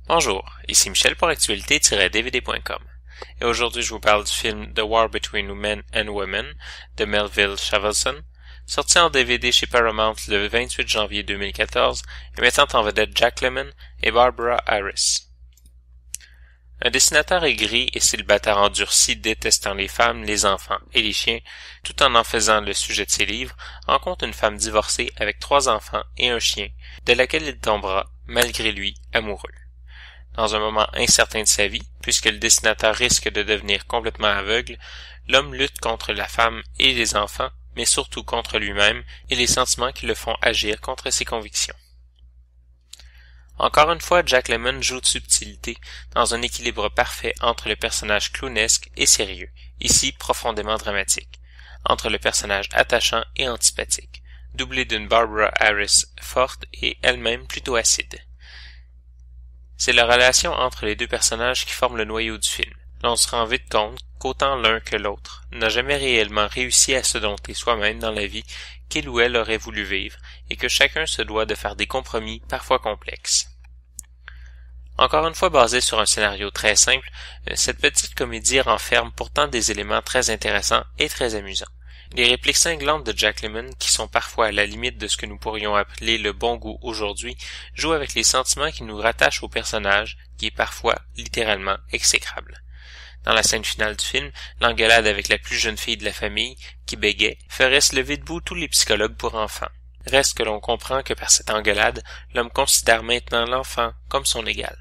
Bonjour, ici Michel pour actualité-dvd.com. Et aujourd'hui je vous parle du film The War Between Men and Women de Melville Shavelson, sorti en DVD chez Paramount le 28 janvier 2014 et mettant en vedette Jack Lemmon et Barbara Harris. Un dessinateur aigri et célibataire endurci détestant les femmes, les enfants et les chiens, tout en faisant le sujet de ses livres, rencontre une femme divorcée avec 3 enfants et un chien, de laquelle il tombera, malgré lui, amoureux. Dans un moment incertain de sa vie, puisque le dessinateur risque de devenir complètement aveugle, l'homme lutte contre la femme et les enfants, mais surtout contre lui-même et les sentiments qui le font agir contre ses convictions. Encore une fois, Jack Lemmon joue de subtilité dans un équilibre parfait entre le personnage clownesque et sérieux, ici profondément dramatique, entre le personnage attachant et antipathique, doublé d'une Barbara Harris forte et elle-même plutôt acide. C'est la relation entre les deux personnages qui forme le noyau du film. L'on se rend vite compte qu'autant l'un que l'autre n'a jamais réellement réussi à se dompter soi-même dans la vie qu'il ou elle aurait voulu vivre et que chacun se doit de faire des compromis parfois complexes. Encore une fois basée sur un scénario très simple, cette petite comédie renferme pourtant des éléments très intéressants et très amusants. Les répliques cinglantes de Jack Lemmon, qui sont parfois à la limite de ce que nous pourrions appeler le bon goût aujourd'hui, jouent avec les sentiments qui nous rattachent au personnage, qui est parfois, littéralement, exécrable. Dans la scène finale du film, l'engueulade avec la plus jeune fille de la famille, qui bégait, ferait se lever debout tous les psychologues pour enfants. Reste que l'on comprend que par cette engueulade, l'homme considère maintenant l'enfant comme son égal.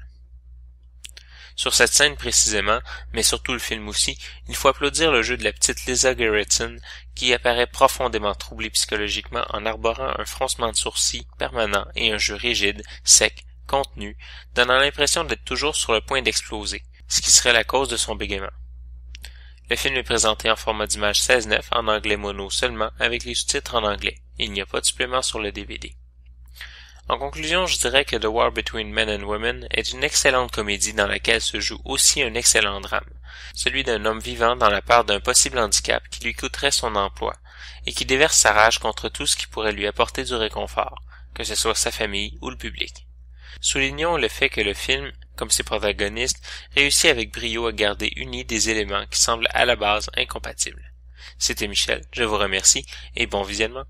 Sur cette scène précisément, mais surtout le film aussi, il faut applaudir le jeu de la petite Lisa Gerritsen, qui apparaît profondément troublée psychologiquement en arborant un froncement de sourcils permanent et un jeu rigide, sec, contenu, donnant l'impression d'être toujours sur le point d'exploser, ce qui serait la cause de son bégaiement. Le film est présenté en format d'image 16:9 en anglais mono seulement avec les sous-titres en anglais. Il n'y a pas de supplément sur le DVD. En conclusion, je dirais que The War Between Men and Women est une excellente comédie dans laquelle se joue aussi un excellent drame, celui d'un homme vivant dans la peur d'un possible handicap qui lui coûterait son emploi, et qui déverse sa rage contre tout ce qui pourrait lui apporter du réconfort, que ce soit sa famille ou le public. Soulignons le fait que le film, comme ses protagonistes, réussit avec brio à garder unis des éléments qui semblent à la base incompatibles. C'était Michel, je vous remercie et bon visionnement.